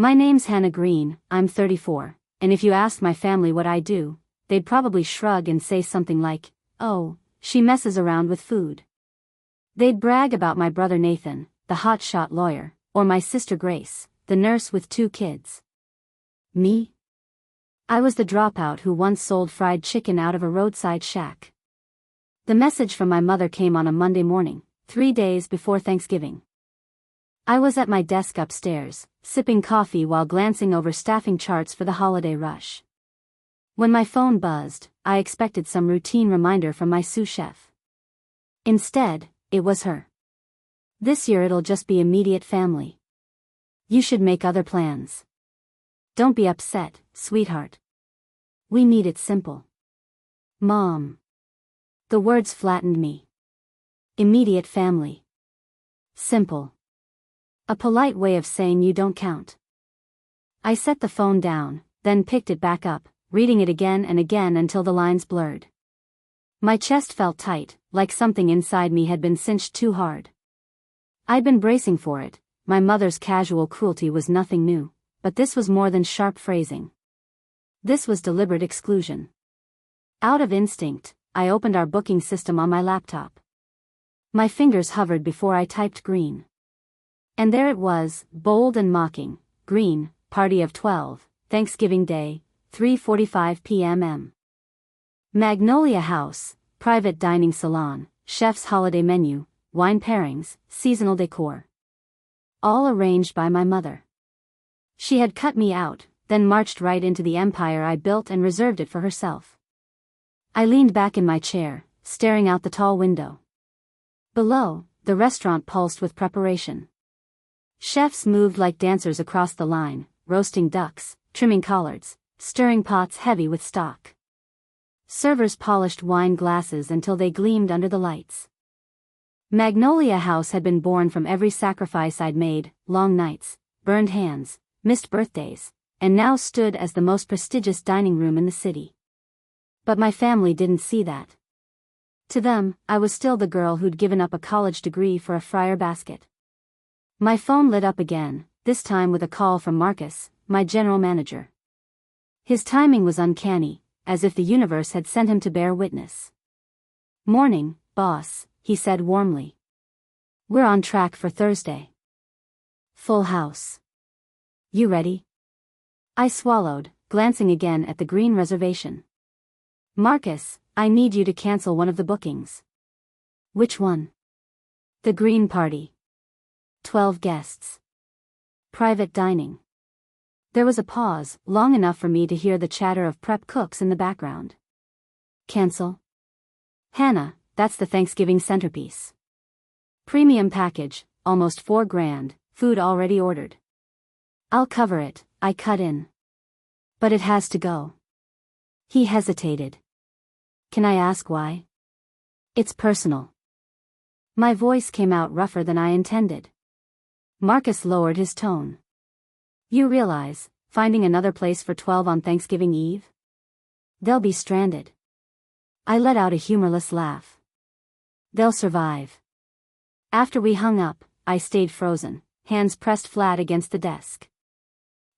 My name's Hannah Green, I'm 34, and if you asked my family what I do, they'd probably shrug and say something like, "Oh, she messes around with food." They'd brag about my brother Nathan, the hotshot lawyer, or my sister Grace, the nurse with 2 kids. Me? I was the dropout who once sold fried chicken out of a roadside shack. The message from my mother came on a Monday morning, 3 days before Thanksgiving. I was at my desk upstairs, sipping coffee while glancing over staffing charts for the holiday rush. When my phone buzzed, I expected some routine reminder from my sous chef. Instead, it was her. "This year it'll just be immediate family. You should make other plans. Don't be upset, sweetheart. We need it simple." Mom. The words flattened me. Immediate family. Simple. A polite way of saying you don't count. I set the phone down, then picked it back up, reading it again and again until the lines blurred. My chest felt tight, like something inside me had been cinched too hard. I'd been bracing for it. My mother's casual cruelty was nothing new, but this was more than sharp phrasing. This was deliberate exclusion. Out of instinct, I opened our booking system on my laptop. My fingers hovered before I typed green. And there it was, bold and mocking, green, party of 12, Thanksgiving Day, 3:45 p.m. Magnolia House, private dining salon, chef's holiday menu, wine pairings, seasonal decor. All arranged by my mother. She had cut me out, then marched right into the empire I built and reserved it for herself. I leaned back in my chair, staring out the tall window. Below, the restaurant pulsed with preparation. Chefs moved like dancers across the line, roasting ducks, trimming collards, stirring pots heavy with stock. Servers polished wine glasses until they gleamed under the lights. Magnolia House had been born from every sacrifice I'd made, long nights, burned hands, missed birthdays, and now stood as the most prestigious dining room in the city. But my family didn't see that. To them, I was still the girl who'd given up a college degree for a fryer basket. My phone lit up again, this time with a call from Marcus, my general manager. His timing was uncanny, as if the universe had sent him to bear witness. "Morning, boss," he said warmly. "We're on track for Thursday. Full house. You ready?" I swallowed, glancing again at the green reservation. "Marcus, I need you to cancel one of the bookings." "Which one?" "The green party. 12 guests. Private dining." There was a pause, long enough for me to hear the chatter of prep cooks in the background. "Cancel?" "Hannah, that's the Thanksgiving centerpiece. Premium package, almost $4,000, food already ordered." "I'll cover it," I cut in. "But it has to go." He hesitated. "Can I ask why?" "It's personal." My voice came out rougher than I intended. Marcus lowered his tone. "You realize, finding another place for 12 on Thanksgiving Eve? They'll be stranded." I let out a humorless laugh. "They'll survive." After we hung up, I stayed frozen, hands pressed flat against the desk.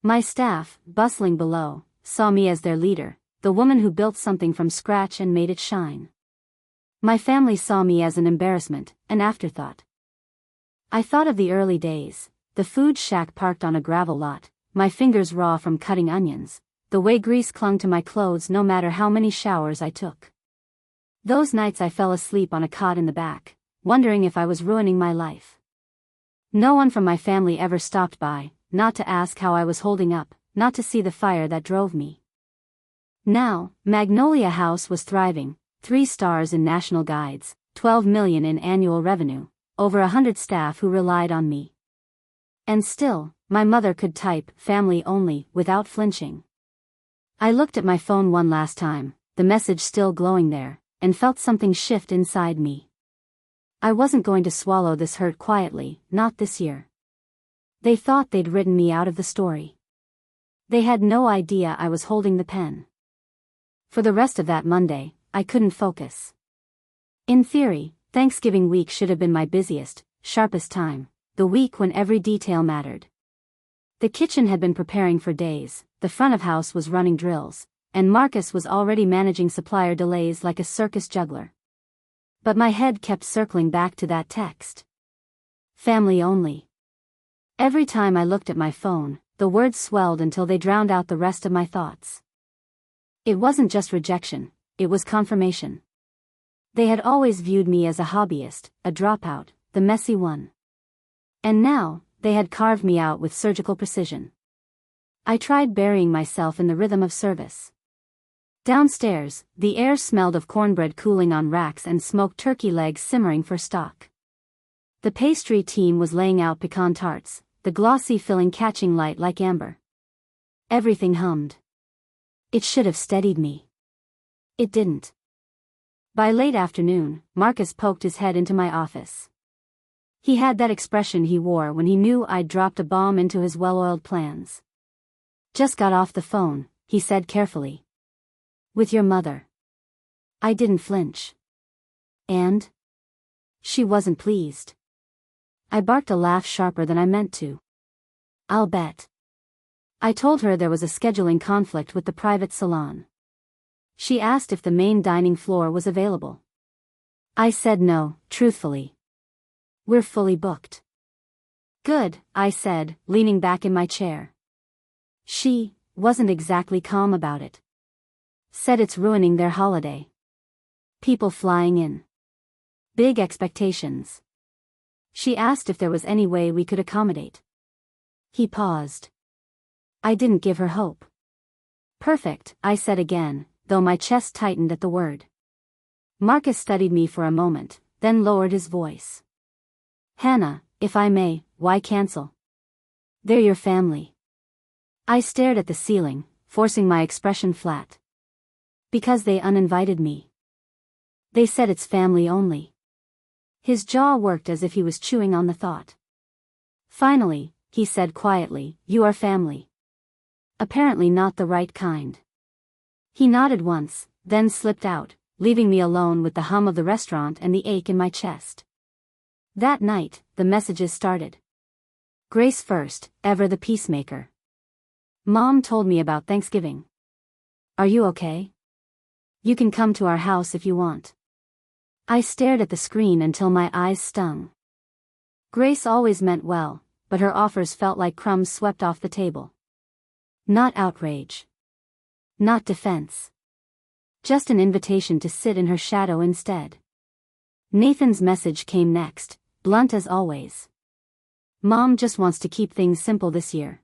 My staff, bustling below, saw me as their leader, the woman who built something from scratch and made it shine. My family saw me as an embarrassment, an afterthought. I thought of the early days, the food shack parked on a gravel lot, my fingers raw from cutting onions, the way grease clung to my clothes no matter how many showers I took. Those nights I fell asleep on a cot in the back, wondering if I was ruining my life. No one from my family ever stopped by, not to ask how I was holding up, not to see the fire that drove me. Now, Magnolia House was thriving, 3 stars in national guides, 12 million in annual revenue, over 100 staff who relied on me. And still, my mother could type "family only" without flinching. I looked at my phone one last time, the message still glowing there, and felt something shift inside me. I wasn't going to swallow this hurt quietly, not this year. They thought they'd written me out of the story. They had no idea I was holding the pen. For the rest of that Monday, I couldn't focus. In theory, Thanksgiving week should have been my busiest, sharpest time, the week when every detail mattered. The kitchen had been preparing for days, the front of house was running drills, and Marcus was already managing supplier delays like a circus juggler. But my head kept circling back to that text. Family only. Every time I looked at my phone, the words swelled until they drowned out the rest of my thoughts. It wasn't just rejection, it was confirmation. They had always viewed me as a hobbyist, a dropout, the messy one. And now, they had carved me out with surgical precision. I tried burying myself in the rhythm of service. Downstairs, the air smelled of cornbread cooling on racks and smoked turkey legs simmering for stock. The pastry team was laying out pecan tarts, the glossy filling catching light like amber. Everything hummed. It should have steadied me. It didn't. By late afternoon, Marcus poked his head into my office. He had that expression he wore when he knew I'd dropped a bomb into his well-oiled plans. Just got off the phone, he said carefully. With your mother. I didn't flinch. And? She wasn't pleased. I barked a laugh sharper than I meant to. I'll bet. I told her there was a scheduling conflict with the private salon. She asked if the main dining floor was available. I said no, truthfully. We're fully booked. Good, I said, leaning back in my chair. She wasn't exactly calm about it. Said it's ruining their holiday. People flying in. Big expectations. She asked if there was any way we could accommodate. He paused. I didn't give her hope. Perfect, I said again, though my chest tightened at the word. Marcus studied me for a moment, then lowered his voice. Hannah, if I may, why cancel? They're your family. I stared at the ceiling, forcing my expression flat. Because they uninvited me. They said it's family only. His jaw worked as if he was chewing on the thought. Finally, he said quietly, you are family. Apparently not the right kind. He nodded once, then slipped out, leaving me alone with the hum of the restaurant and the ache in my chest. That night, the messages started. Grace first, ever the peacemaker. Mom told me about Thanksgiving. Are you okay? You can come to our house if you want. I stared at the screen until my eyes stung. Grace always meant well, but her offers felt like crumbs swept off the table. Not outrage. Not defense. Just an invitation to sit in her shadow instead. Nathan's message came next, blunt as always. Mom just wants to keep things simple this year.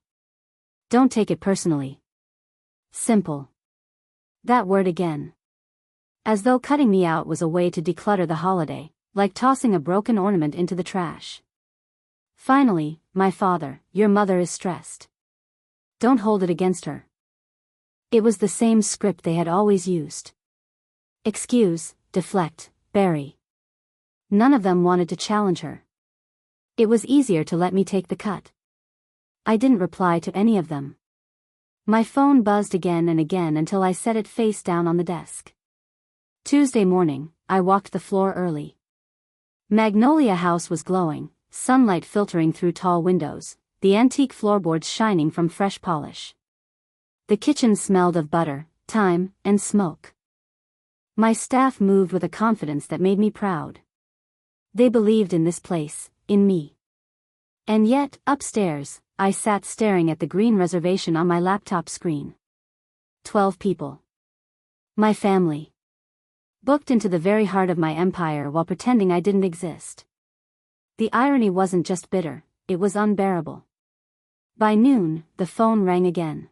Don't take it personally. Simple. That word again. As though cutting me out was a way to declutter the holiday, like tossing a broken ornament into the trash. Finally, my father, your mother is stressed. Don't hold it against her. It was the same script they had always used. Excuse, deflect, bury. None of them wanted to challenge her. It was easier to let me take the cut. I didn't reply to any of them. My phone buzzed again and again until I set it face down on the desk. Tuesday morning, I walked the floor early. Magnolia House was glowing, sunlight filtering through tall windows, the antique floorboards shining from fresh polish. The kitchen smelled of butter, thyme, and smoke. My staff moved with a confidence that made me proud. They believed in this place, in me. And yet, upstairs, I sat staring at the green reservation on my laptop screen. 12 people. My family. Booked into the very heart of my empire while pretending I didn't exist. The irony wasn't just bitter, it was unbearable. By noon, the phone rang again.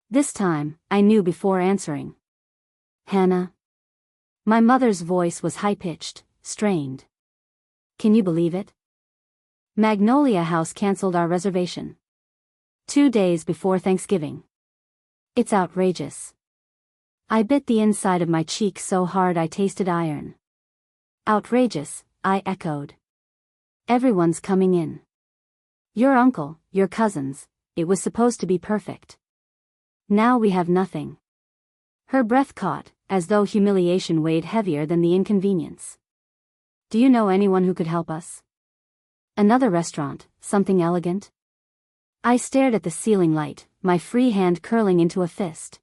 This time, I knew before answering. Hannah? My mother's voice was high-pitched, strained. Can you believe it? Magnolia House canceled our reservation. 2 days before Thanksgiving. It's outrageous. I bit the inside of my cheek so hard I tasted iron. Outrageous, I echoed. Everyone's coming in. Your uncle, your cousins, it was supposed to be perfect. Now we have nothing. Her breath caught, as though humiliation weighed heavier than the inconvenience. Do you know anyone who could help us? Another restaurant, something elegant? I stared at the ceiling light, my free hand curling into a fist.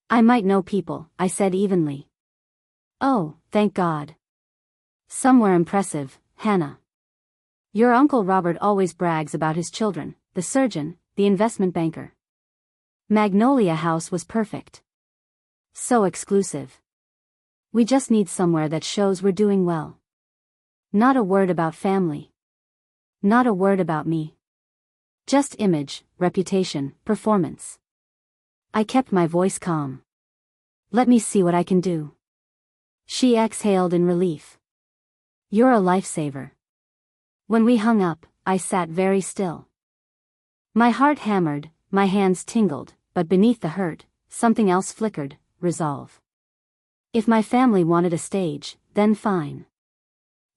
I might know people, I said evenly. Oh, thank God. Somewhere impressive, Hannah. Your Uncle Robert always brags about his children, the surgeon, the investment banker. Magnolia House was perfect. So exclusive. We just need somewhere that shows we're doing well. Not a word about family. Not a word about me. Just image, reputation, performance. I kept my voice calm. Let me see what I can do. She exhaled in relief. You're a lifesaver. When we hung up, I sat very still. My heart hammered, my hands tingled, but beneath the hurt, something else flickered, resolve. If my family wanted a stage, then fine.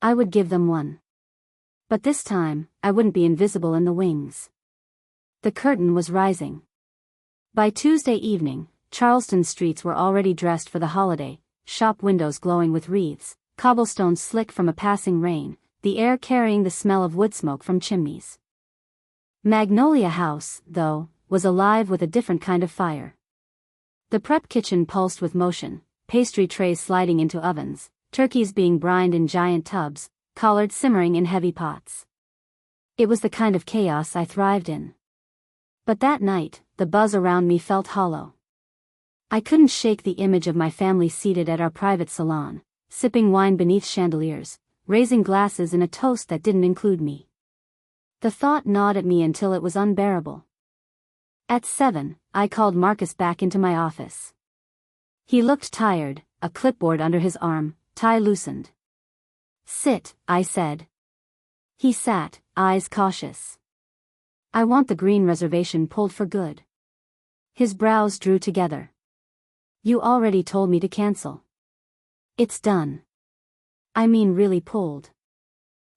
I would give them one. But this time, I wouldn't be invisible in the wings. The curtain was rising. By Tuesday evening, Charleston streets were already dressed for the holiday, shop windows glowing with wreaths, cobblestones slick from a passing rain, the air carrying the smell of wood smoke from chimneys. Magnolia House, though, was alive with a different kind of fire. The prep kitchen pulsed with motion, pastry trays sliding into ovens, turkeys being brined in giant tubs, collards simmering in heavy pots. It was the kind of chaos I thrived in. But that night, the buzz around me felt hollow. I couldn't shake the image of my family seated at our private salon, sipping wine beneath chandeliers, raising glasses in a toast that didn't include me. The thought gnawed at me until it was unbearable. At 7, I called Marcus back into my office. He looked tired, a clipboard under his arm, tie loosened. Sit, I said. He sat, eyes cautious. I want the green reservation pulled for good. His brows drew together. You already told me to cancel. It's done. I mean really pulled.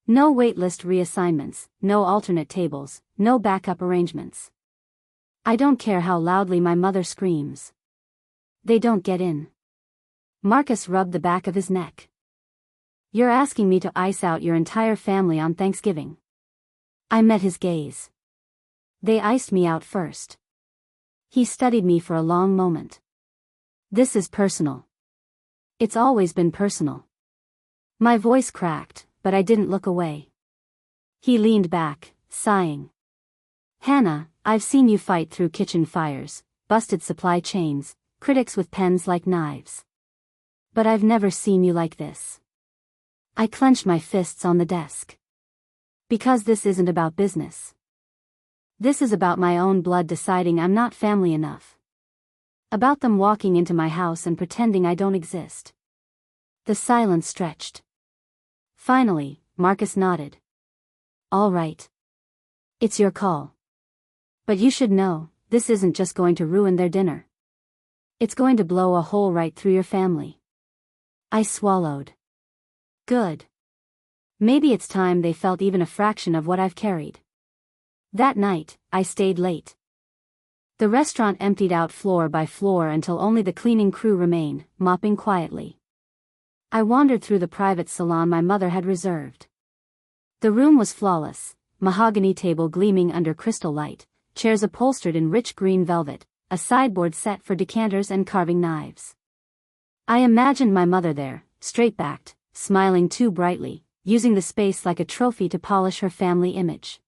No waitlist reassignments, no alternate tables, no backup arrangements. I don't care how loudly my mother screams. They don't get in. Marcus rubbed the back of his neck. You're asking me to ice out your entire family on Thanksgiving. I met his gaze. They iced me out first. He studied me for a long moment. This is personal. It's always been personal. My voice cracked, but I didn't look away. He leaned back, sighing. Hannah, I've seen you fight through kitchen fires, busted supply chains, critics with pens like knives. But I've never seen you like this. I clenched my fists on the desk. Because this isn't about business. This is about my own blood deciding I'm not family enough. About them walking into my house and pretending I don't exist. The silence stretched. Finally, Marcus nodded. All right. It's your call. But you should know, this isn't just going to ruin their dinner. It's going to blow a hole right through your family. I swallowed. Good. Maybe it's time they felt even a fraction of what I've carried. That night, I stayed late. The restaurant emptied out floor by floor until only the cleaning crew remained, mopping quietly. I wandered through the private salon my mother had reserved. The room was flawless, mahogany table gleaming under crystal light, chairs upholstered in rich green velvet, a sideboard set for decanters and carving knives. I imagined my mother there, straight-backed, smiling too brightly, using the space like a trophy to polish her family image.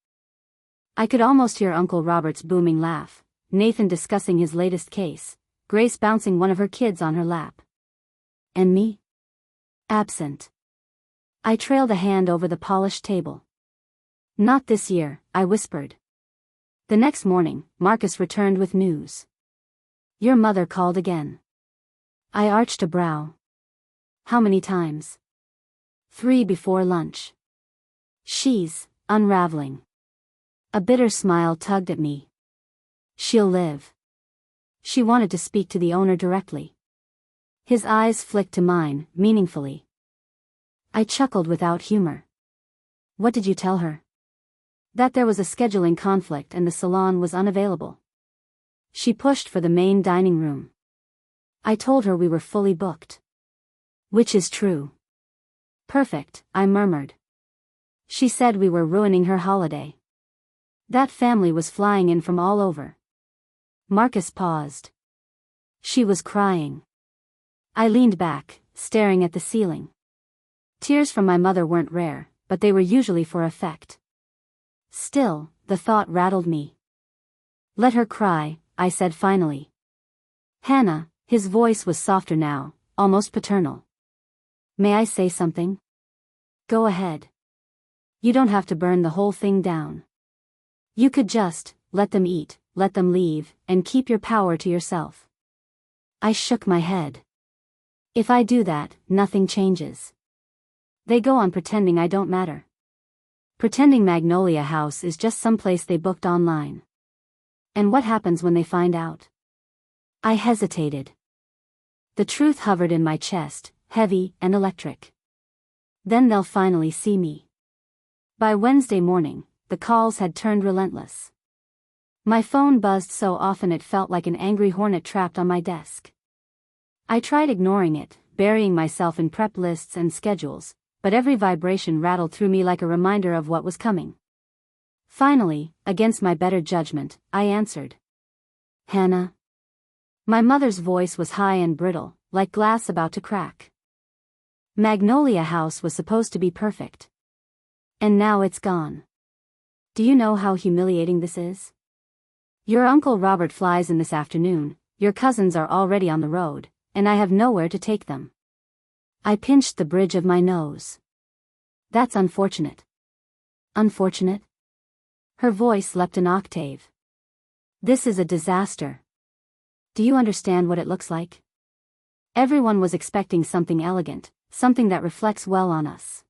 I could almost hear Uncle Robert's booming laugh, Nathan discussing his latest case, Grace bouncing one of her kids on her lap. And me? Absent. I trailed a hand over the polished table. Not this year, I whispered. The next morning, Marcus returned with news. Your mother called again. I arched a brow. How many times? 3 before lunch. She's unraveling. A bitter smile tugged at me. She'll live. She wanted to speak to the owner directly. His eyes flicked to mine, meaningfully. I chuckled without humor. What did you tell her? That there was a scheduling conflict and the salon was unavailable. She pushed for the main dining room. I told her we were fully booked. Which is true. Perfect, I murmured. She said we were ruining her holiday. That family was flying in from all over. Marcus paused. She was crying. I leaned back, staring at the ceiling. Tears from my mother weren't rare, but they were usually for effect. Still, the thought rattled me. Let her cry, I said finally. Hannah, his voice was softer now, almost paternal. May I say something? Go ahead. You don't have to burn the whole thing down. You could just, let them eat, let them leave, and keep your power to yourself. I shook my head. If I do that, nothing changes. They go on pretending I don't matter. Pretending Magnolia House is just some place they booked online. And what happens when they find out? I hesitated. The truth hovered in my chest, heavy and electric. Then they'll finally see me. By Wednesday morning, the calls had turned relentless. My phone buzzed so often it felt like an angry hornet trapped on my desk. I tried ignoring it, burying myself in prep lists and schedules, but every vibration rattled through me like a reminder of what was coming. Finally, against my better judgment, I answered. Hannah. My mother's voice was high and brittle, like glass about to crack. Magnolia House was supposed to be perfect. And now it's gone. Do you know how humiliating this is? Your Uncle Robert flies in this afternoon, your cousins are already on the road, and I have nowhere to take them. I pinched the bridge of my nose. That's unfortunate. Unfortunate? Her voice leapt an octave. This is a disaster. Do you understand what it looks like? Everyone was expecting something elegant, something that reflects well on us.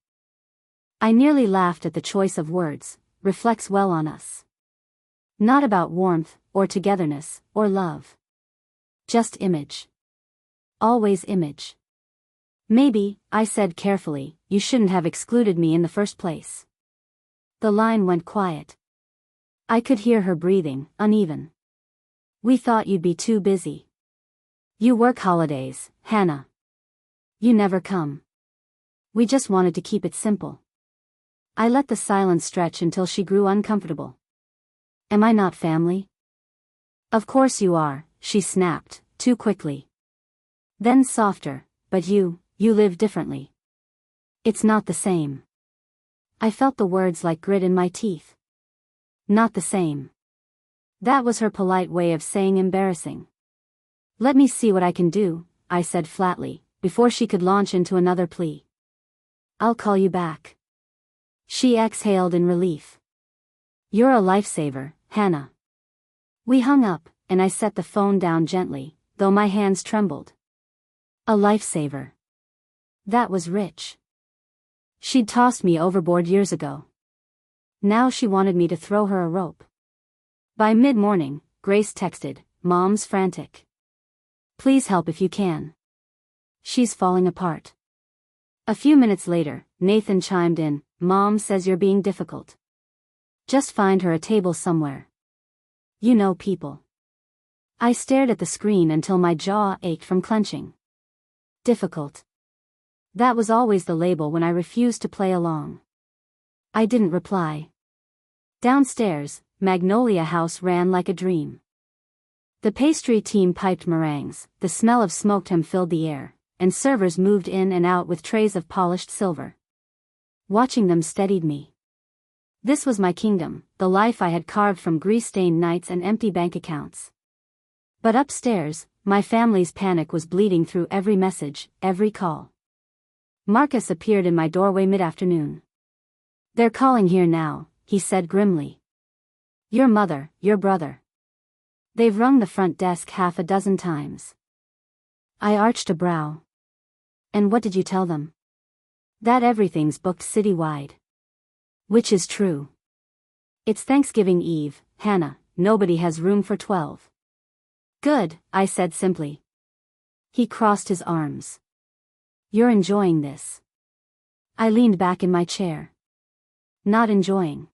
I nearly laughed at the choice of words, reflects well on us. Not about warmth, or togetherness, or love. Just image. Always image. Maybe, I said carefully, you shouldn't have excluded me in the first place. The line went quiet. I could hear her breathing, uneven. We thought you'd be too busy. You work holidays, Hannah. You never come. We just wanted to keep it simple. I let the silence stretch until she grew uncomfortable. Am I not family? Of course you are, she snapped, too quickly. Then softer, but you live differently. It's not the same. I felt the words like grit in my teeth. Not the same. That was her polite way of saying embarrassing. Let me see what I can do, I said flatly, before she could launch into another plea. I'll call you back. She exhaled in relief. You're a lifesaver, Hannah. We hung up, and I set the phone down gently, though my hands trembled. A lifesaver. That was rich. She'd tossed me overboard years ago. Now she wanted me to throw her a rope. By mid-morning, Grace texted, Mom's frantic. Please help if you can. She's falling apart. A few minutes later, Nathan chimed in, Mom says you're being difficult. Just find her a table somewhere. You know people. I stared at the screen until my jaw ached from clenching. Difficult. That was always the label when I refused to play along. I didn't reply. Downstairs, Magnolia House ran like a dream. The pastry team piped meringues, the smell of smoked ham filled the air, and servers moved in and out with trays of polished silver. Watching them steadied me. This was my kingdom, the life I had carved from grease-stained nights and empty bank accounts. But upstairs, my family's panic was bleeding through every message, every call. Marcus appeared in my doorway mid-afternoon. They're calling here now, he said grimly. Your mother, your brother. They've rung the front desk half a dozen times. I arched a brow. And what did you tell them? That everything's booked citywide. Which is true. It's Thanksgiving Eve, Hannah, nobody has room for 12. Good, I said simply. He crossed his arms. You're enjoying this. I leaned back in my chair. Not enjoying.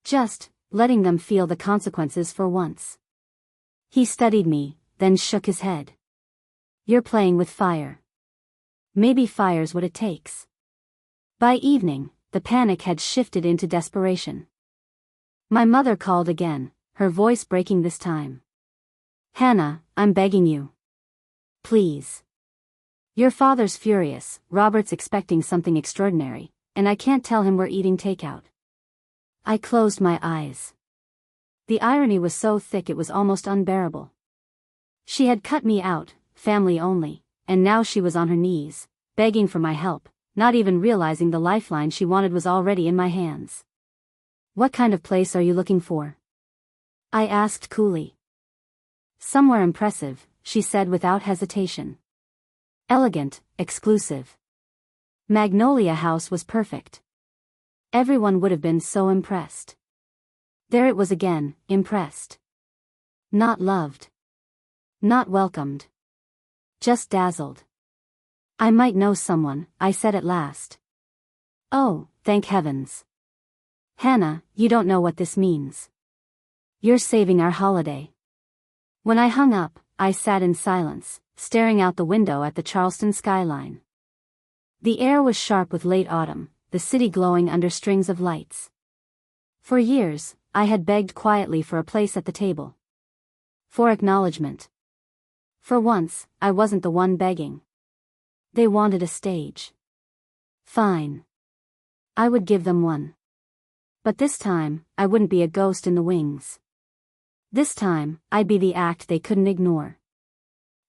Just, letting them feel the consequences for once. He studied me, then shook his head. You're playing with fire. Maybe fire's what it takes. By evening, the panic had shifted into desperation. My mother called again, her voice breaking this time. Hannah, I'm begging you. Please. Your father's furious, Robert's expecting something extraordinary, and I can't tell him we're eating takeout. I closed my eyes. The irony was so thick it was almost unbearable. She had cut me out, family only, and now she was on her knees, begging for my help, not even realizing the lifeline she wanted was already in my hands. What kind of place are you looking for? I asked coolly. Somewhere impressive, she said without hesitation. Elegant, exclusive. Magnolia House was perfect. Everyone would have been so impressed. There it was again, impressed. Not loved. Not welcomed. Just dazzled. I might know someone, I said at last. Oh, thank heavens. Hannah, you don't know what this means. You're saving our holiday. When I hung up, I sat in silence, staring out the window at the Charleston skyline. The air was sharp with late autumn, the city glowing under strings of lights. For years, I had begged quietly for a place at the table. For acknowledgement. For once, I wasn't the one begging. They wanted a stage. Fine. I would give them one. But this time, I wouldn't be a ghost in the wings. This time, I'd be the act they couldn't ignore.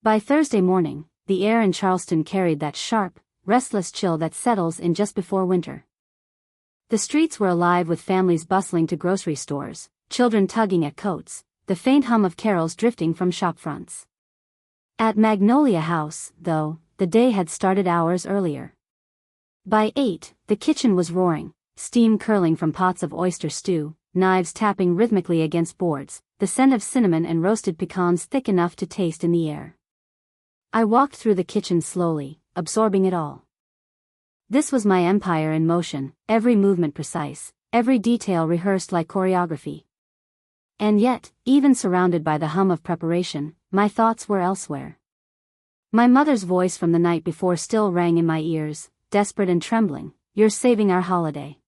By Thursday morning, the air in Charleston carried that sharp, restless chill that settles in just before winter. The streets were alive with families bustling to grocery stores, children tugging at coats, the faint hum of carols drifting from shopfronts. At Magnolia House, though, the day had started hours earlier. By 8, the kitchen was roaring, steam curling from pots of oyster stew, knives tapping rhythmically against boards, the scent of cinnamon and roasted pecans thick enough to taste in the air. I walked through the kitchen slowly, absorbing it all. This was my empire in motion, every movement precise, every detail rehearsed like choreography. And yet, even surrounded by the hum of preparation, my thoughts were elsewhere. My mother's voice from the night before still rang in my ears, desperate and trembling. You're saving our holiday.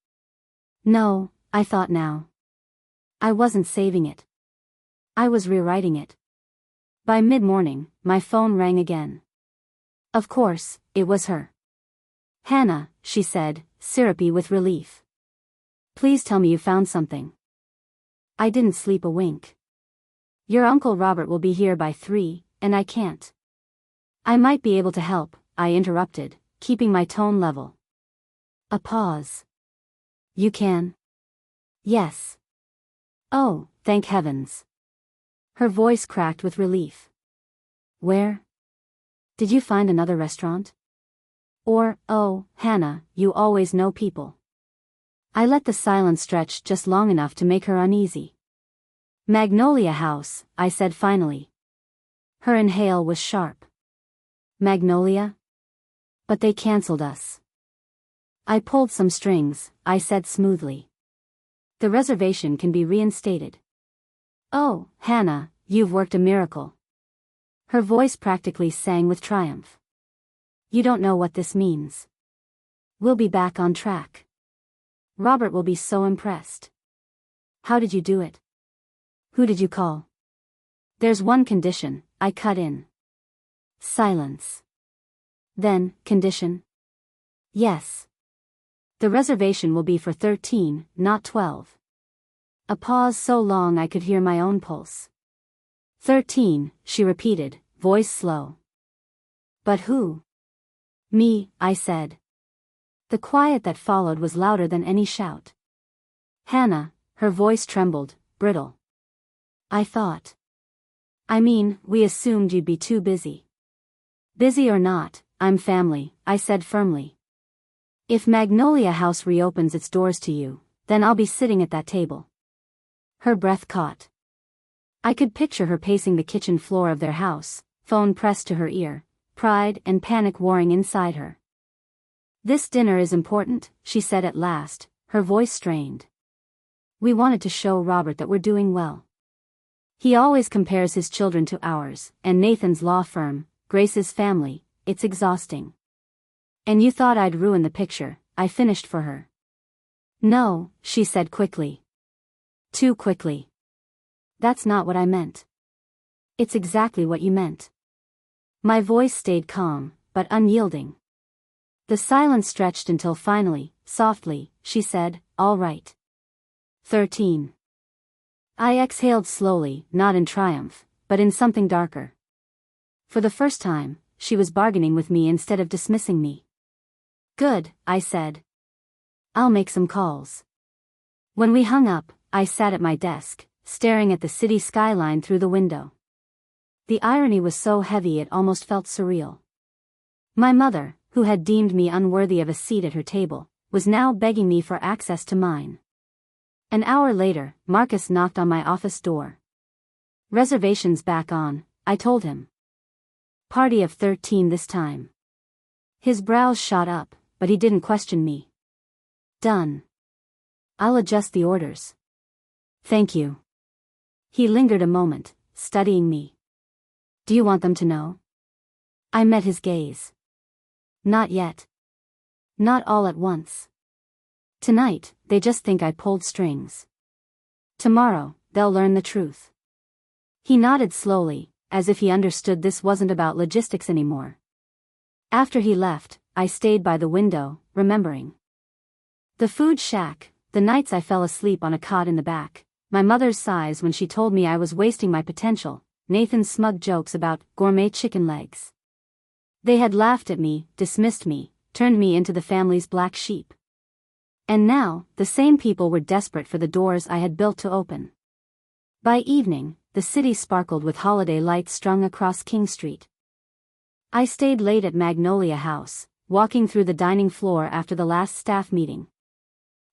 No, I thought now. I wasn't saving it. I was rewriting it. By mid-morning, my phone rang again. Of course, it was her. Hannah, she said, syrupy with relief. Please tell me you found something. I didn't sleep a wink. Your Uncle Robert will be here by 3, and I can't. I might be able to help, I interrupted, keeping my tone level. A pause. You can? Yes. Oh, thank heavens. Her voice cracked with relief. Where? Did you find another restaurant? Or, oh, Hannah, you always know people. I let the silence stretch just long enough to make her uneasy. Magnolia House, I said finally. Her inhale was sharp. Magnolia? But they cancelled us. I pulled some strings, I said smoothly. The reservation can be reinstated. Oh, Hannah, you've worked a miracle. Her voice practically sang with triumph. You don't know what this means. We'll be back on track. Robert will be so impressed. How did you do it? Who did you call? There's one condition, I cut in. Silence. Then, condition? Yes. The reservation will be for 13, not 12. A pause so long I could hear my own pulse. 13, she repeated, voice slow. But who? Me, I said. The quiet that followed was louder than any shout. Hannah, her voice trembled, brittle. I thought. I mean, we assumed you'd be too busy. Busy or not, I'm family, I said firmly. If Magnolia House reopens its doors to you, then I'll be sitting at that table. Her breath caught. I could picture her pacing the kitchen floor of their house, phone pressed to her ear, pride and panic warring inside her. This dinner is important, she said at last, her voice strained. We wanted to show Robert that we're doing well. He always compares his children to ours, and Nathan's law firm, Grace's family, it's exhausting. And you thought I'd ruin the picture, I finished for her. No, she said quickly. Too quickly. That's not what I meant. It's exactly what you meant. My voice stayed calm, but unyielding. The silence stretched until finally, softly, she said, "All right." 13. I exhaled slowly, not in triumph, but in something darker. For the first time, she was bargaining with me instead of dismissing me. "Good," I said. "I'll make some calls." When we hung up, I sat at my desk, staring at the city skyline through the window. The irony was so heavy it almost felt surreal. My mother, who had deemed me unworthy of a seat at her table, was now begging me for access to mine. An hour later, Marcus knocked on my office door. "Reservations back on," I told him. "Party of 13 this time." His brows shot up, but he didn't question me. "Done. I'll adjust the orders." "Thank you." He lingered a moment, studying me. "Do you want them to know?" I met his gaze. "Not yet. Not all at once. Tonight, they just think I pulled strings. Tomorrow, they'll learn the truth." He nodded slowly, as if he understood this wasn't about logistics anymore. After he left, I stayed by the window, remembering. The food shack, the nights I fell asleep on a cot in the back, my mother's sighs when she told me I was wasting my potential, Nathan's smug jokes about gourmet chicken legs. They had laughed at me, dismissed me, turned me into the family's black sheep. And now, the same people were desperate for the doors I had built to open. By evening, the city sparkled with holiday lights strung across King Street. I stayed late at Magnolia House, walking through the dining floor after the last staff meeting.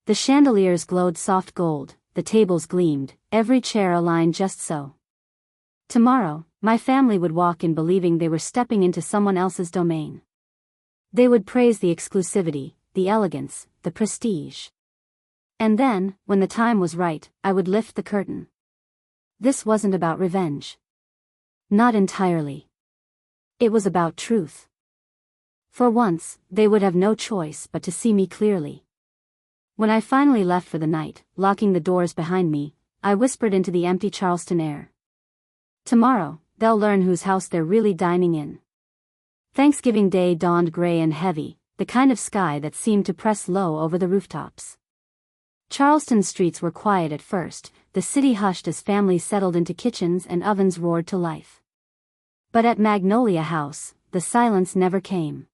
The chandeliers glowed soft gold, the tables gleamed, every chair aligned just so. Tomorrow, my family would walk in believing they were stepping into someone else's domain. They would praise the exclusivity, the elegance, the prestige. And then, when the time was right, I would lift the curtain. This wasn't about revenge. Not entirely. It was about truth. For once, they would have no choice but to see me clearly. When I finally left for the night, locking the doors behind me, I whispered into the empty Charleston air. Tomorrow, they'll learn whose house they're really dining in. Thanksgiving Day dawned gray and heavy, the kind of sky that seemed to press low over the rooftops. Charleston's streets were quiet at first, the city hushed as families settled into kitchens and ovens roared to life. But at Magnolia House, the silence never came.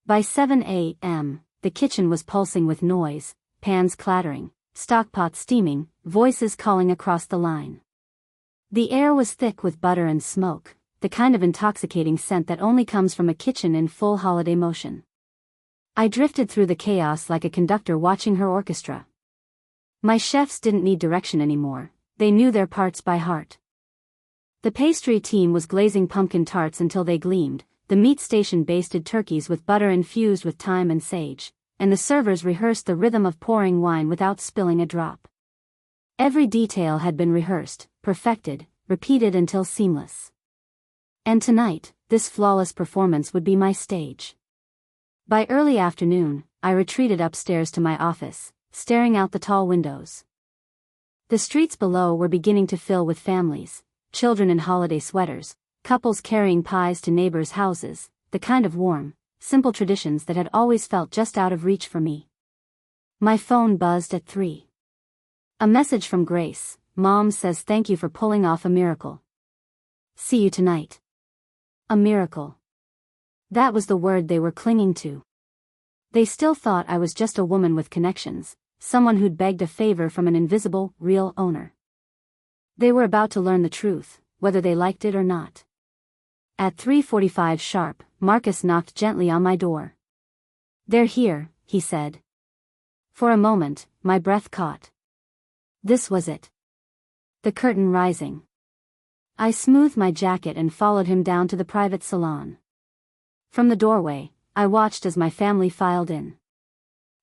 By 7 a.m., the kitchen was pulsing with noise, pans clattering, stockpots steaming, voices calling across the line. The air was thick with butter and smoke, the kind of intoxicating scent that only comes from a kitchen in full holiday motion. I drifted through the chaos like a conductor watching her orchestra. My chefs didn't need direction anymore, they knew their parts by heart. The pastry team was glazing pumpkin tarts until they gleamed, the meat station basted turkeys with butter infused with thyme and sage, and the servers rehearsed the rhythm of pouring wine without spilling a drop. Every detail had been rehearsed, perfected, repeated until seamless. And tonight, this flawless performance would be my stage. By early afternoon, I retreated upstairs to my office, staring out the tall windows. The streets below were beginning to fill with families, children in holiday sweaters, couples carrying pies to neighbors' houses, the kind of warm, simple traditions that had always felt just out of reach for me. My phone buzzed at 3. A message from Grace. "Mom says thank you for pulling off a miracle. See you tonight." A miracle. That was the word they were clinging to. They still thought I was just a woman with connections, someone who'd begged a favor from an invisible, real owner. They were about to learn the truth, whether they liked it or not. At 3:45 sharp, Marcus knocked gently on my door. "They're here," he said. For a moment, my breath caught. This was it. The curtain rising. I smoothed my jacket and followed him down to the private salon. From the doorway, I watched as my family filed in.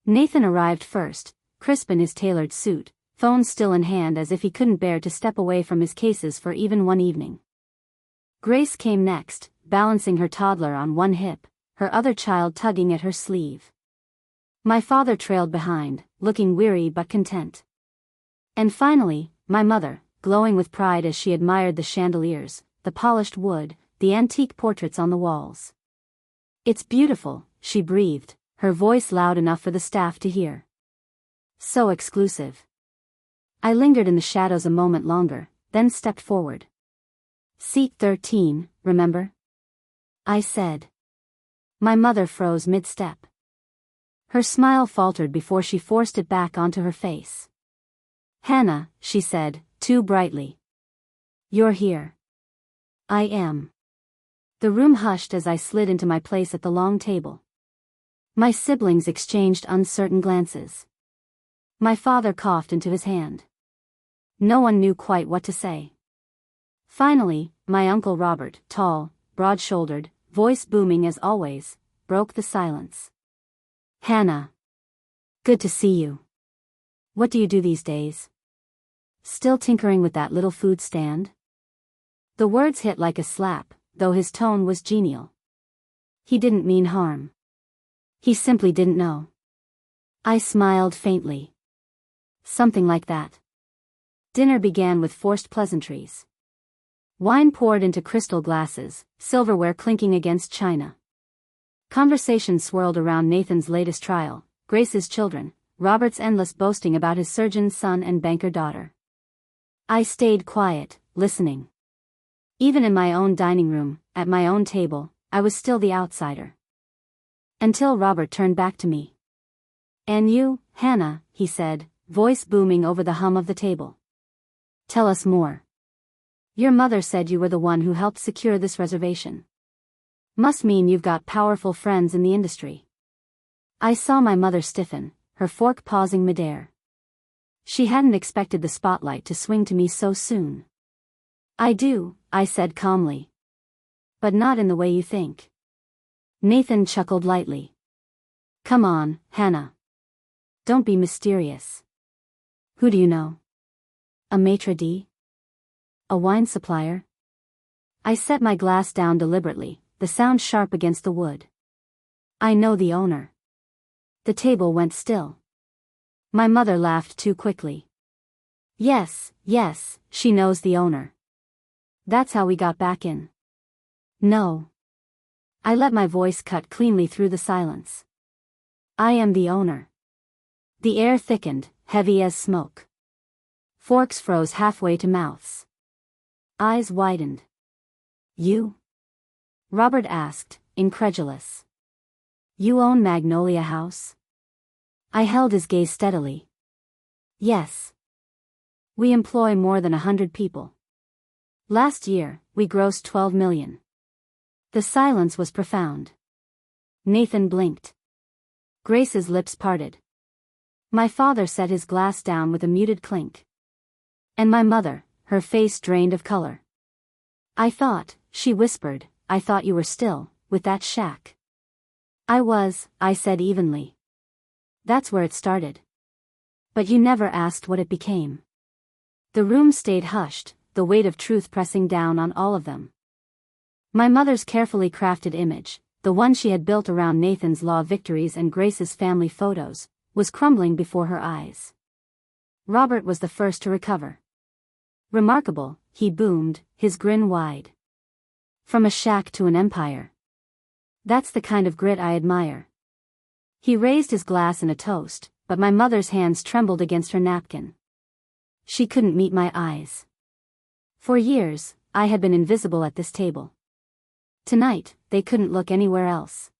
Nathan arrived first, crisp in his tailored suit, phone still in hand as if he couldn't bear to step away from his cases for even one evening. Grace came next, balancing her toddler on one hip, her other child tugging at her sleeve. My father trailed behind, looking weary but content. And finally, my mother, glowing with pride as she admired the chandeliers, the polished wood, the antique portraits on the walls. "It's beautiful," she breathed, her voice loud enough for the staff to hear. "So exclusive." I lingered in the shadows a moment longer, then stepped forward. "Seat 13, remember?" I said. My mother froze mid-step. Her smile faltered before she forced it back onto her face. "Hannah," she said, too brightly. "You're here." "I am." The room hushed as I slid into my place at the long table. My siblings exchanged uncertain glances. My father coughed into his hand. No one knew quite what to say. Finally, my Uncle Robert, tall, broad-shouldered, voice booming as always, broke the silence. "Hannah. Good to see you. What do you do these days? Still tinkering with that little food stand?" The words hit like a slap, though his tone was genial. He didn't mean harm. He simply didn't know. I smiled faintly. Something like that. Dinner began with forced pleasantries. Wine poured into crystal glasses, silverware clinking against china. Conversation swirled around Nathan's latest trial, Grace's children, Robert's endless boasting about his surgeon's son and banker daughter. I stayed quiet, listening. Even in my own dining room, at my own table, I was still the outsider. Until Robert turned back to me. "And you, Hannah," he said, voice booming over the hum of the table. "Tell us more. Your mother said you were the one who helped secure this reservation. Must mean you've got powerful friends in the industry." I saw my mother stiffen, her fork pausing midair. She hadn't expected the spotlight to swing to me so soon. "I do," I said calmly. "But not in the way you think." Nathan chuckled lightly. "Come on, Hannah. Don't be mysterious. Who do you know? A maitre d'? A wine supplier?" I set my glass down deliberately, the sound sharp against the wood. "I know the owner." The table went still. My mother laughed too quickly. Yes, she knows the owner. That's how we got back in." "No." I let my voice cut cleanly through the silence. "I am the owner." The air thickened, heavy as smoke. Forks froze halfway to mouths. Eyes widened. "You?" Robert asked, incredulous. "You own Magnolia House?" I held his gaze steadily. "Yes. We employ more than 100 people. Last year, we grossed $12 million. The silence was profound. Nathan blinked. Grace's lips parted. My father set his glass down with a muted clink. And my mother, her face drained of color. "I thought," she whispered, "I thought you were still, with that shack." "I was," I said evenly. "That's where it started. But you never asked what it became." The room stayed hushed, the weight of truth pressing down on all of them. My mother's carefully crafted image, the one she had built around Nathan's law victories and Grace's family photos, was crumbling before her eyes. Robert was the first to recover. "Remarkable," he boomed, his grin wide. "From a shack to an empire. That's the kind of grit I admire." He raised his glass in a toast, but my mother's hands trembled against her napkin. She couldn't meet my eyes. For years, I had been invisible at this table. Tonight, they couldn't look anywhere else.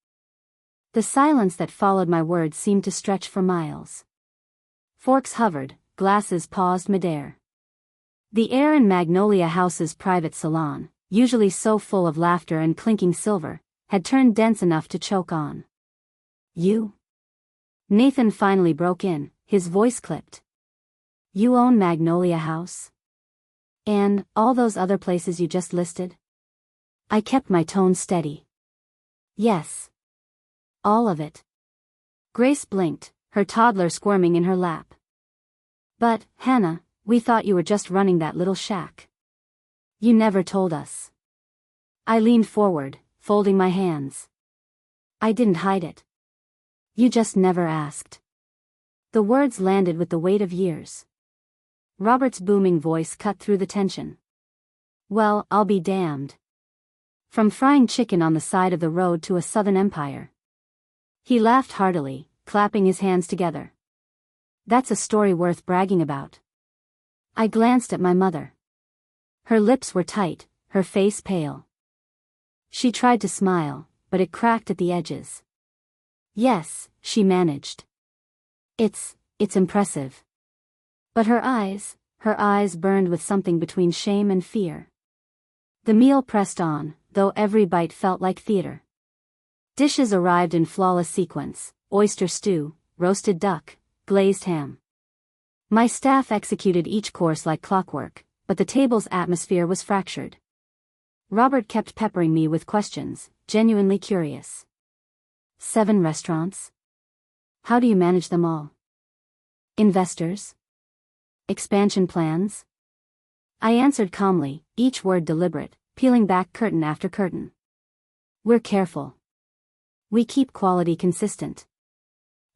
The silence that followed my words seemed to stretch for miles. Forks hovered, glasses paused midair. The air in Magnolia House's private salon, usually so full of laughter and clinking silver, had turned dense enough to choke on. "You?" Nathan finally broke in, his voice clipped. "You own Magnolia House? And all those other places you just listed?" I kept my tone steady. "Yes. All of it." Grace blinked, her toddler squirming in her lap. "But, Hannah, we thought you were just running that little shack. You never told us." I leaned forward, folding my hands. "I didn't hide it. You just never asked." The words landed with the weight of years. Robert's booming voice cut through the tension. Well, I'll be damned. From frying chicken on the side of the road to a southern empire. He laughed heartily, clapping his hands together. That's a story worth bragging about. I glanced at my mother. Her lips were tight, her face pale. She tried to smile, but it cracked at the edges. Yes, she managed. It's impressive. But her eyes burned with something between shame and fear. The meal pressed on, though every bite felt like theater. Dishes arrived in flawless sequence: oyster stew, roasted duck, glazed ham. My staff executed each course like clockwork, but the table's atmosphere was fractured. Robert kept peppering me with questions, genuinely curious. 7 restaurants? How do you manage them all? Investors? Expansion plans? I answered calmly, each word deliberate, peeling back curtain after curtain. We're careful. We keep quality consistent.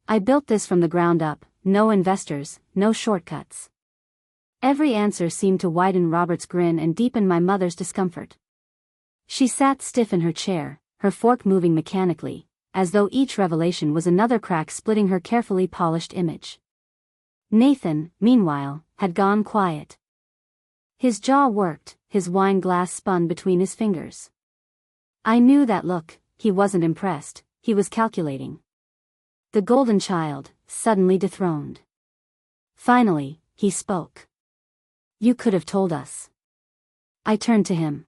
I built this from the ground up, no investors, no shortcuts. Every answer seemed to widen Robert's grin and deepen my mother's discomfort. She sat stiff in her chair, her fork moving mechanically, as though each revelation was another crack splitting her carefully polished image. Nathan, meanwhile, had gone quiet. His jaw worked, his wine glass spun between his fingers. I knew that look. He wasn't impressed, he was calculating. The golden child, suddenly dethroned. Finally, he spoke. You could have told us. I turned to him.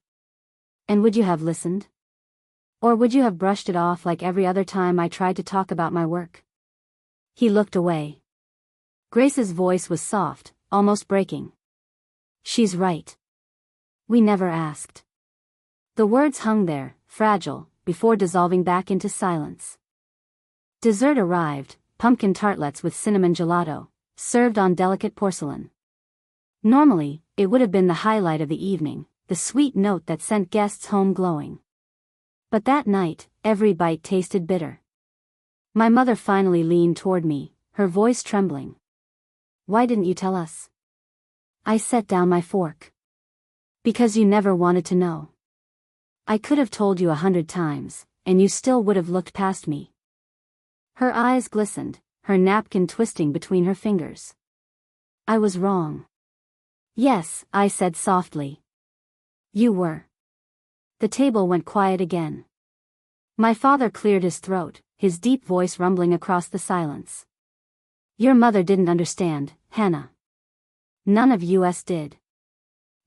And would you have listened? Or would you have brushed it off like every other time I tried to talk about my work? He looked away. Grace's voice was soft, almost breaking. She's right. We never asked. The words hung there, fragile, before dissolving back into silence. Dessert arrived, pumpkin tartlets with cinnamon gelato, served on delicate porcelain. Normally, it would have been the highlight of the evening, the sweet note that sent guests home glowing. But that night, every bite tasted bitter. My mother finally leaned toward me, her voice trembling. Why didn't you tell us? I set down my fork. Because you never wanted to know. I could have told you 100 times, and you still would have looked past me. Her eyes glistened, her napkin twisting between her fingers. I was wrong. Yes, I said softly. You were. The table went quiet again. My father cleared his throat, his deep voice rumbling across the silence. Your mother didn't understand, Hannah. None of us did.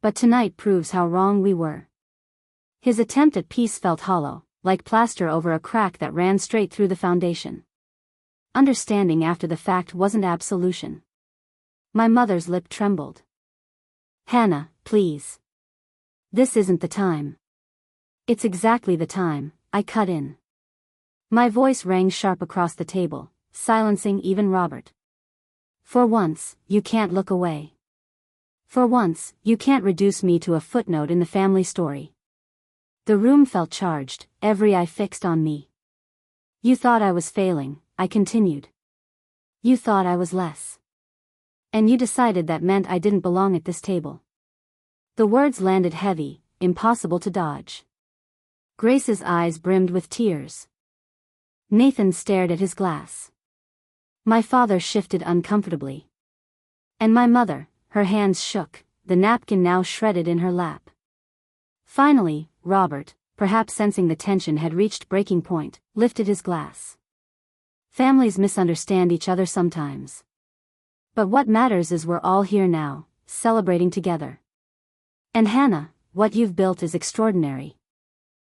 But tonight proves how wrong we were. His attempt at peace felt hollow, like plaster over a crack that ran straight through the foundation. Understanding after the fact wasn't absolution. My mother's lip trembled. Hannah, please. This isn't the time. It's exactly the time, I cut in. My voice rang sharp across the table, silencing even Robert. For once, you can't look away. For once, you can't reduce me to a footnote in the family story. The room felt charged, every eye fixed on me. You thought I was failing, I continued. You thought I was less. And you decided that meant I didn't belong at this table. The words landed heavy, impossible to dodge. Grace's eyes brimmed with tears. Nathan stared at his glass. My father shifted uncomfortably. And my mother, her hands shook, the napkin now shredded in her lap. Finally, Robert, perhaps sensing the tension had reached breaking point, lifted his glass. Families misunderstand each other sometimes. But what matters is we're all here now, celebrating together. And Hannah, what you've built is extraordinary.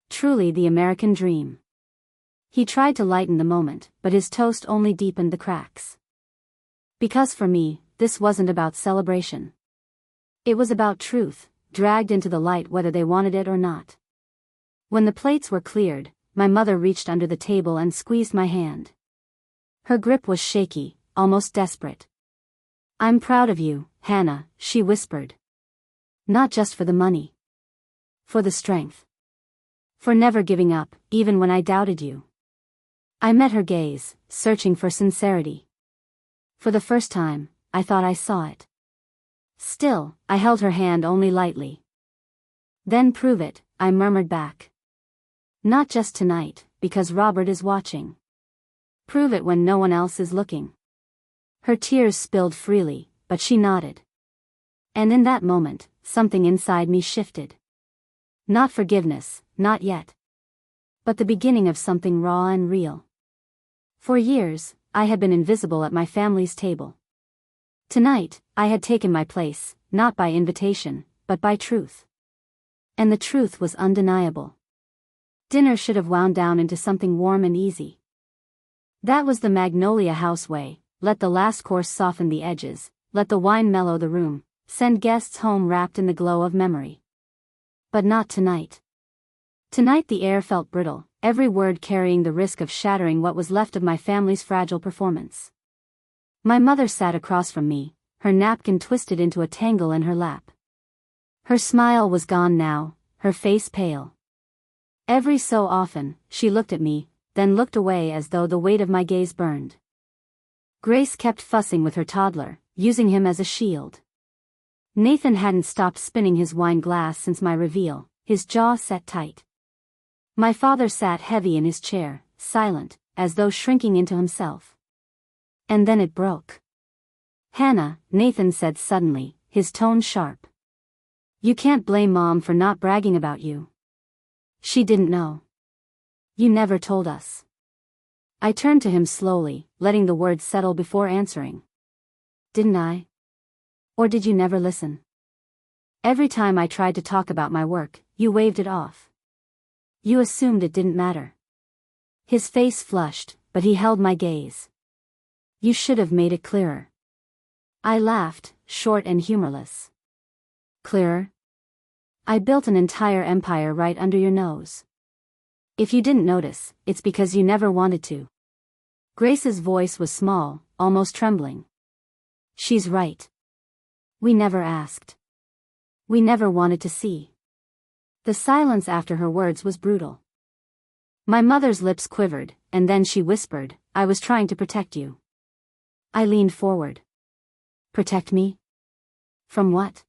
Truly the American dream. He tried to lighten the moment, but his toast only deepened the cracks. Because for me, this wasn't about celebration. It was about truth, dragged into the light whether they wanted it or not. When the plates were cleared, my mother reached under the table and squeezed my hand. Her grip was shaky, almost desperate. I'm proud of you, Hannah, she whispered. Not just for the money. For the strength. For never giving up, even when I doubted you. I met her gaze, searching for sincerity. For the first time, I thought I saw it. Still, I held her hand only lightly. Then prove it, I murmured back. Not just tonight, because Robert is watching. Prove it when no one else is looking. Her tears spilled freely, but she nodded. And in that moment, something inside me shifted. Not forgiveness, not yet. But the beginning of something raw and real. For years, I had been invisible at my family's table. Tonight, I had taken my place, not by invitation, but by truth. And the truth was undeniable. Dinner should have wound down into something warm and easy. That was the Magnolia House way: let the last course soften the edges, let the wine mellow the room, send guests home wrapped in the glow of memory. But not tonight. Tonight the air felt brittle, every word carrying the risk of shattering what was left of my family's fragile performance. My mother sat across from me, her napkin twisted into a tangle in her lap. Her smile was gone now, her face pale. Every so often, she looked at me, then looked away as though the weight of my gaze burned. Grace kept fussing with her toddler, using him as a shield. Nathan hadn't stopped spinning his wine glass since my reveal, his jaw set tight. My father sat heavy in his chair, silent, as though shrinking into himself. And then it broke. "Hannah," Nathan said suddenly, his tone sharp. "You can't blame Mom for not bragging about you. She didn't know. You never told us." I turned to him slowly, letting the words settle before answering. "Didn't I? Or did you never listen? Every time I tried to talk about my work, you waved it off. You assumed it didn't matter." His face flushed, but he held my gaze. "You should have made it clearer." I laughed, short and humorless. "Clearer? I built an entire empire right under your nose. If you didn't notice, it's because you never wanted to." Grace's voice was small, almost trembling. "She's right. We never asked. We never wanted to see." The silence after her words was brutal. My mother's lips quivered, and then she whispered, "I was trying to protect you." I leaned forward. "Protect me? From what?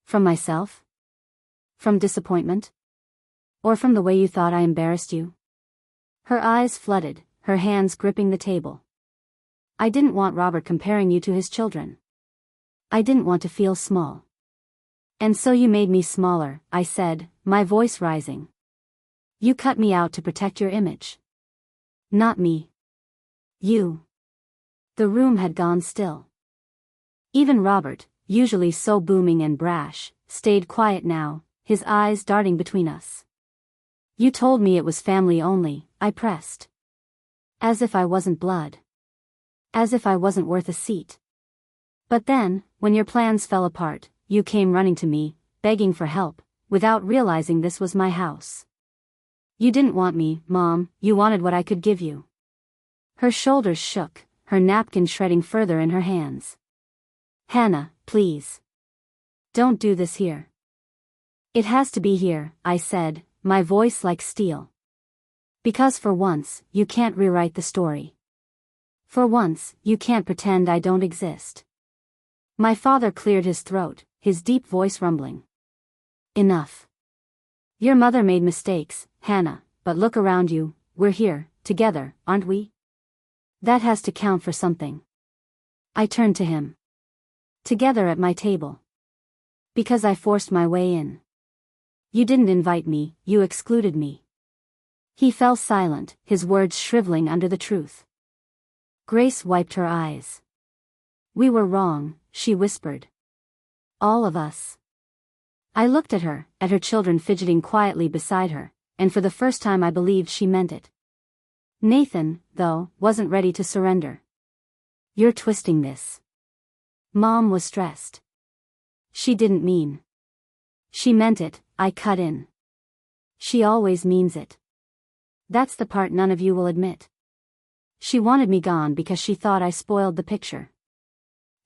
From myself? From disappointment? Or from the way you thought I embarrassed you?" Her eyes flooded, her hands gripping the table. "I didn't want Robert comparing you to his children. I didn't want to feel small. And so you made me smaller," I said, my voice rising. "You cut me out to protect your image. Not me. You." The room had gone still. Even Robert, usually so booming and brash, stayed quiet now, his eyes darting between us. "You told me it was family only," I pressed. As if I wasn't blood. As if I wasn't worth a seat. "But then, when your plans fell apart, you came running to me, begging for help, without realizing this was my house. You didn't want me, Mom, you wanted what I could give you." Her shoulders shook, her napkin shredding further in her hands. "Hannah, please. Don't do this here." "It has to be here," I said, my voice like steel. "Because for once, you can't rewrite the story. For once, you can't pretend I don't exist." My father cleared his throat, his deep voice rumbling. "Enough. Your mother made mistakes, Hannah, but look around you, we're here, together, aren't we? That has to count for something." I turned to him. "Together at my table. Because I forced my way in. You didn't invite me, you excluded me." He fell silent, his words shriveling under the truth. Grace wiped her eyes. "We were wrong," she whispered. "All of us." I looked at her children fidgeting quietly beside her, and for the first time I believed she meant it. Nathan, though, wasn't ready to surrender. "You're twisting this." Mom was stressed. "She didn't mean." "She meant it," I cut in. "She always means it. That's the part none of you will admit. She wanted me gone because she thought I spoiled the picture.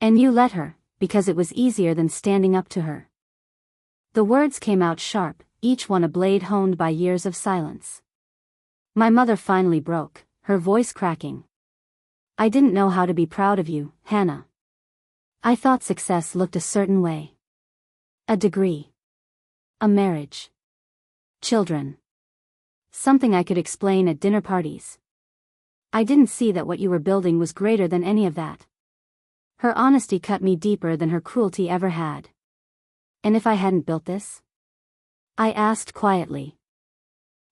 And you let her, because it was easier than standing up to her." The words came out sharp, each one a blade honed by years of silence. My mother finally broke, her voice cracking. "I didn't know how to be proud of you, Hannah. I thought success looked a certain way. A degree. A marriage. Children. Something I could explain at dinner parties. I didn't see that what you were building was greater than any of that. Her honesty cut me deeper than her cruelty ever had. And if I hadn't built this? I asked quietly.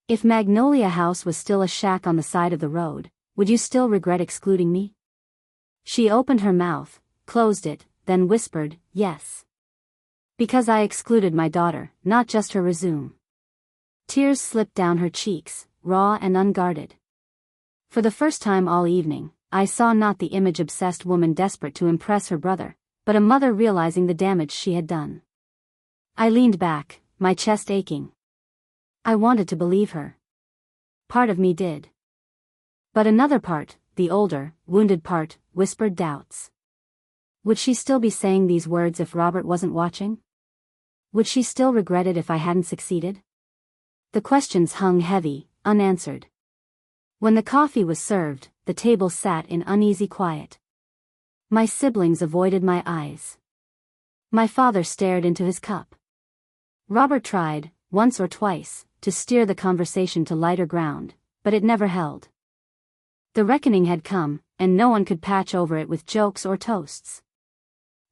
If Magnolia House was still a shack on the side of the road, would you still regret excluding me? She opened her mouth, closed it, then whispered, yes. Because I excluded my daughter, not just her resume. Tears slipped down her cheeks, raw and unguarded. For the first time all evening, I saw not the image-obsessed woman desperate to impress her brother, but a mother realizing the damage she had done. I leaned back, my chest aching. I wanted to believe her. Part of me did. But another part, the older, wounded part, whispered doubts. Would she still be saying these words if Robert wasn't watching? Would she still regret it if I hadn't succeeded? The questions hung heavy, unanswered. When the coffee was served, the table sat in uneasy quiet. My siblings avoided my eyes. My father stared into his cup. Robert tried, once or twice, to steer the conversation to lighter ground, but it never held. The reckoning had come, and no one could patch over it with jokes or toasts.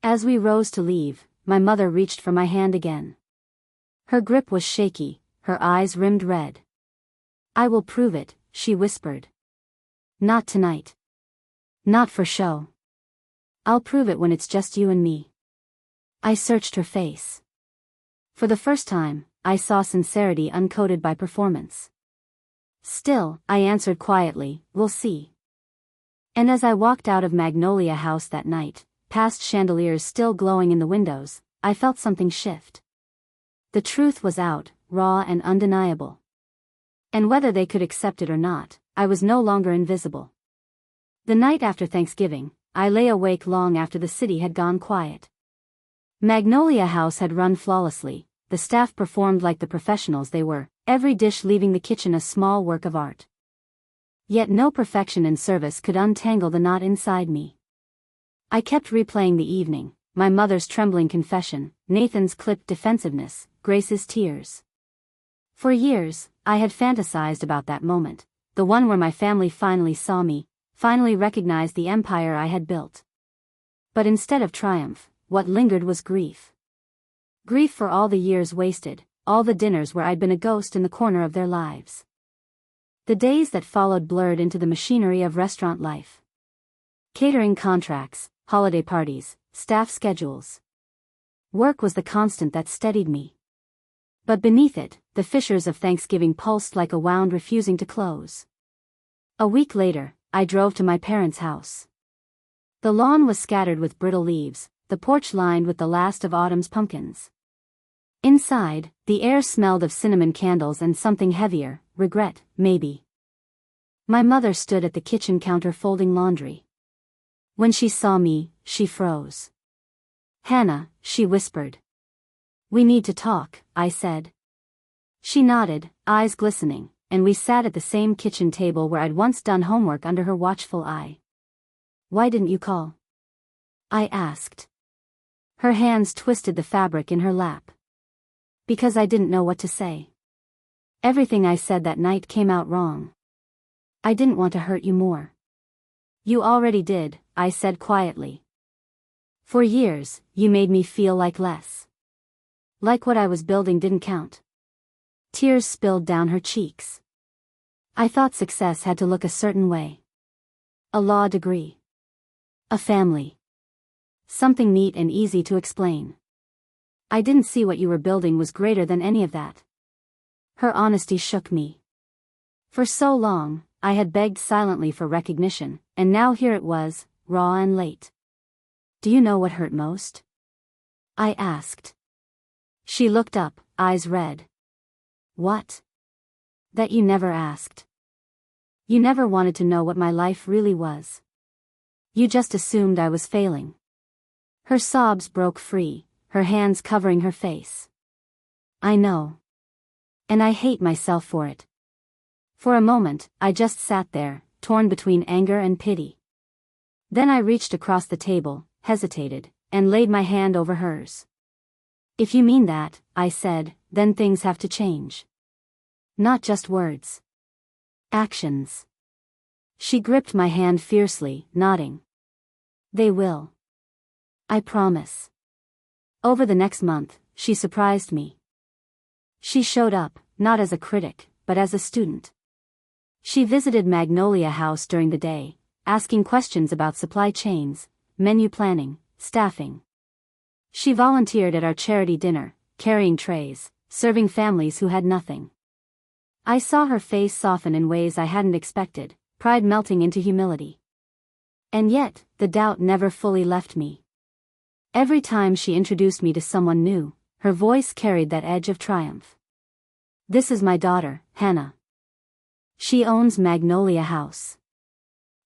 As we rose to leave, my mother reached for my hand again. Her grip was shaky, her eyes rimmed red. I will prove it, she whispered. Not tonight. Not for show. I'll prove it when it's just you and me. I searched her face. For the first time, I saw sincerity uncoated by performance. Still, I answered quietly, we'll see. And as I walked out of Magnolia House that night, past chandeliers still glowing in the windows, I felt something shift. The truth was out, raw and undeniable. And whether they could accept it or not, I was no longer invisible. The night after Thanksgiving, I lay awake long after the city had gone quiet. Magnolia House had run flawlessly, the staff performed like the professionals they were, every dish leaving the kitchen a small work of art. Yet no perfection in service could untangle the knot inside me. I kept replaying the evening, my mother's trembling confession, Nathan's clipped defensiveness, Grace's tears. For years, I had fantasized about that moment, the one where my family finally saw me, finally recognized the empire I had built. But instead of triumph, what lingered was grief. Grief for all the years wasted, all the dinners where I'd been a ghost in the corner of their lives. The days that followed blurred into the machinery of restaurant life. Catering contracts, holiday parties, staff schedules. Work was the constant that steadied me. But beneath it, the fissures of Thanksgiving pulsed like a wound refusing to close. A week later, I drove to my parents' house. The lawn was scattered with brittle leaves, the porch lined with the last of autumn's pumpkins. Inside, the air smelled of cinnamon candles and something heavier, regret, maybe. My mother stood at the kitchen counter folding laundry. When she saw me, she froze. Hannah, she whispered. We need to talk, I said. She nodded, eyes glistening, and we sat at the same kitchen table where I'd once done homework under her watchful eye. Why didn't you call? I asked. Her hands twisted the fabric in her lap. Because I didn't know what to say. Everything I said that night came out wrong. I didn't want to hurt you more. You already did, I said quietly. For years, you made me feel like less. Like what I was building didn't count. Tears spilled down her cheeks. I thought success had to look a certain way. A law degree. A family. Something neat and easy to explain. I didn't see what you were building was greater than any of that. Her honesty shook me. For so long, I had begged silently for recognition, and now here it was, raw and late. Do you know what hurt most? I asked. She looked up, eyes red. What? That you never asked. You never wanted to know what my life really was. You just assumed I was failing. Her sobs broke free, her hands covering her face. I know. And I hate myself for it. For a moment, I just sat there, torn between anger and pity. Then I reached across the table, hesitated, and laid my hand over hers. "If you mean that," I said, "then things have to change. Not just words. Actions." She gripped my hand fiercely, nodding. "They will. I promise." Over the next month, she surprised me. She showed up, not as a critic, but as a student. She visited Magnolia House during the day, asking questions about supply chains, menu planning, staffing. She volunteered at our charity dinner, carrying trays, serving families who had nothing. I saw her face soften in ways I hadn't expected, pride melting into humility. And yet, the doubt never fully left me. Every time she introduced me to someone new, her voice carried that edge of triumph. "This is my daughter, Hannah. She owns Magnolia House."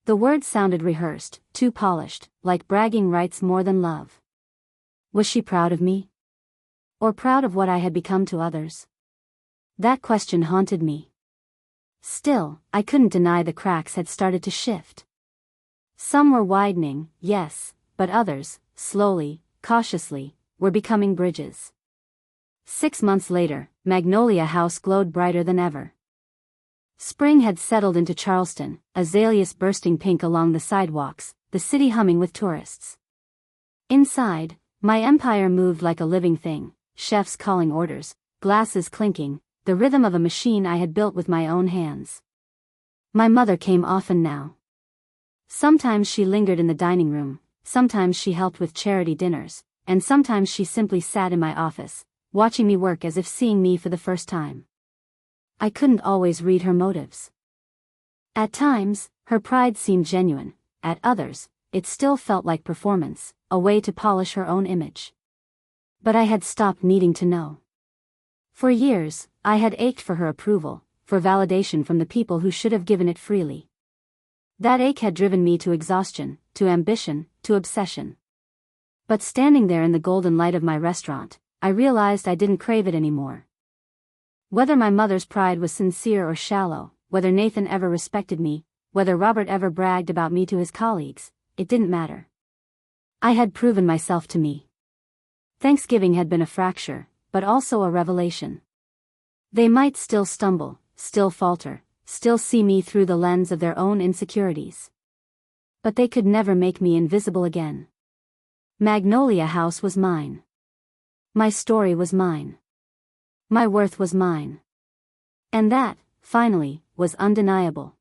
The words sounded rehearsed, too polished, like bragging rights more than love. Was she proud of me? Or proud of what I had become to others? That question haunted me. Still, I couldn't deny the cracks had started to shift. Some were widening, yes, but others, slowly, cautiously, were becoming bridges. 6 months later, Magnolia House glowed brighter than ever. Spring had settled into Charleston, azaleas bursting pink along the sidewalks, the city humming with tourists. Inside, my empire moved like a living thing, chefs calling orders, glasses clinking, the rhythm of a machine I had built with my own hands. My mother came often now. Sometimes she lingered in the dining room, sometimes she helped with charity dinners, and sometimes she simply sat in my office, watching me work as if seeing me for the first time. I couldn't always read her motives. At times, her pride seemed genuine, at others, it still felt like performance, a way to polish her own image. But I had stopped needing to know. For years, I had ached for her approval, for validation from the people who should have given it freely. That ache had driven me to exhaustion, to ambition, to obsession. But standing there in the golden light of my restaurant, I realized I didn't crave it anymore. Whether my mother's pride was sincere or shallow, whether Nathan ever respected me, whether Robert ever bragged about me to his colleagues, it didn't matter. I had proven myself to me. Thanksgiving had been a fracture, but also a revelation. They might still stumble, still falter, still see me through the lens of their own insecurities. But they could never make me invisible again. Magnolia House was mine. My story was mine. My worth was mine. And that, finally, was undeniable.